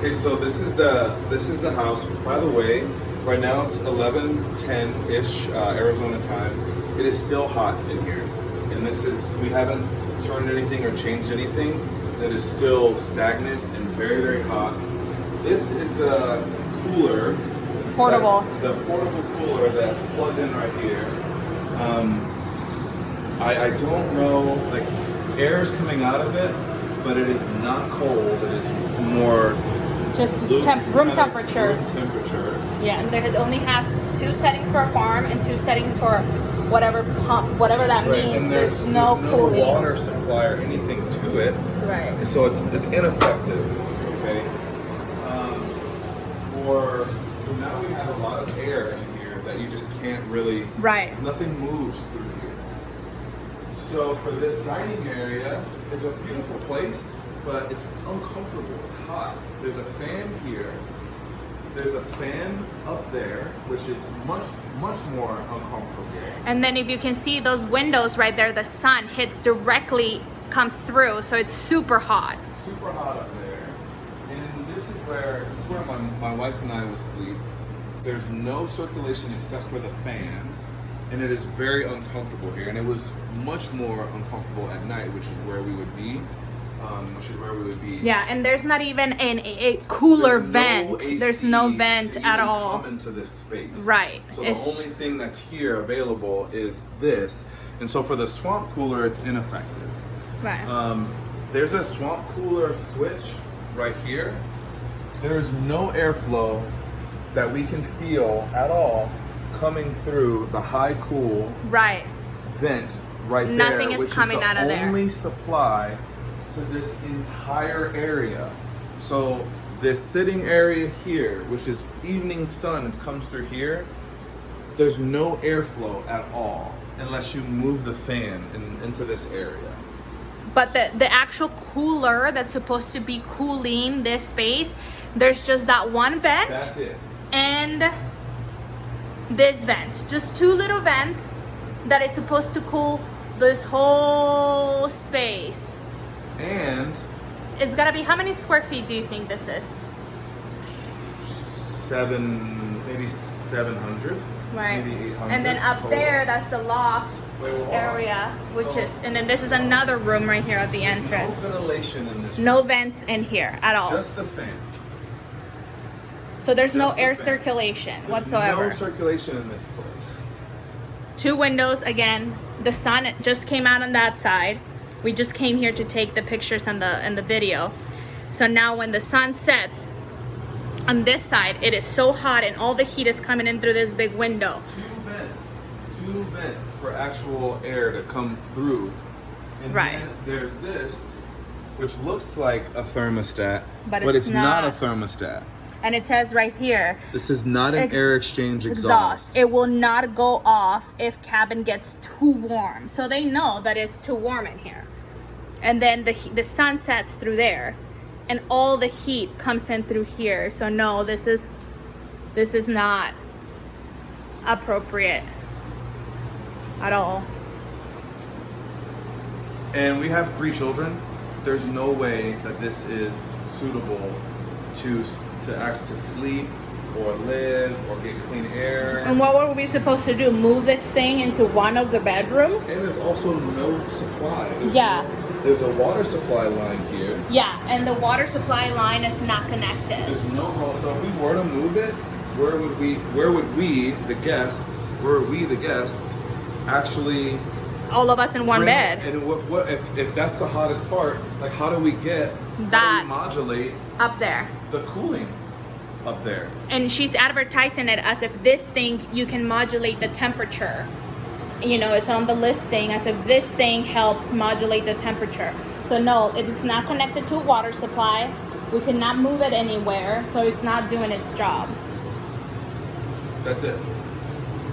Okay, so this is the house. By the way, right now it's 11:10-ish Arizona time. It is still hot in here, and we haven't turned anything or changed anything. It is still stagnant and very, very hot. This is the cooler. Portable. The portable cooler that's plugged in right here. I don't know, like, air is coming out of it, but it is not cold. It is more Just room temperature. Room temperature. Yeah, and it only has 2 settings for a farm and 2 settings for whatever pump, whatever that Right, means. and There's no cooling. water supply or anything to it. Right. So it's ineffective. Okay. So now we have a lot of air in here that you just can't really. Right. Nothing moves through here. So for this dining area, it's a beautiful place, but it's uncomfortable. It's hot. There's a fan here. There's a fan up there, which is much more uncomfortable. And then if you can see those windows right there, the sun comes through, so it's super hot. Super hot up there. And this is where my wife and I will sleep. There's no circulation except for the fan, and it is very uncomfortable here. And it was much more uncomfortable at night, which is where we would be. Yeah, and there's not even a cooler vent. There's no vent to at even all. come into this space. Right. So the only thing that's here available is this, and so for the swamp cooler, it's ineffective. Right. There's a swamp cooler switch right here. There's no airflow that we can feel at all coming through the high cool Right. vent right there. Nothing is which coming is the out of there. only supply to this entire area. So this sitting area here, which is evening sun, comes through here. There's no airflow at all unless you move the fan into this area. But the actual cooler that's supposed to be cooling this space, there's just that one vent. That's it. And this vent. Just 2 little vents that is supposed to cool this whole space. And It's gotta be, how many square feet do you think this is? maybe 700. Right. Maybe 800. And then up total. there, that's the loft Wait, hold on. area, which Oh. is, and then this is another room right here at the No entrance. ventilation in this. No vents in here at all. Just the fan. So there's no just the air fan. circulation There's whatsoever. no circulation in this place. 2 windows again. The sun just came out on that side. We just came here to take the pictures and the video. So now when the sun sets on this side, it is so hot and all the heat is coming in through this big window. Two vents for actual air to come through. And Right. then there's this, which looks like a thermostat, But but it's it's not a not. thermostat. And it says right here, This is not an air exchange exhaust. It will not go off if cabin gets too warm. So they know that it's too warm in here. And then the sun sets through there, and all the heat comes in through here. So no, this is not appropriate at all. And we have 3 children. There's no way that this is suitable to sleep or live or get clean air. And what were we supposed to do? Move this thing into one of the bedrooms? And there's also no supply. Yeah. There's a water supply line here. Yeah, and the water supply line is not connected. There's no, so if we were to move it, where would we, the guests, actually All of us in one bed. And what if that's the hottest part? Like, how do we modulate Up there. the cooling up there? And she's advertising it as if this thing, you can modulate the temperature. You know, it's on the listing as if this thing helps modulate the temperature. So no, it is not connected to a water supply. We cannot move it anywhere, so it's not doing its job. That's it.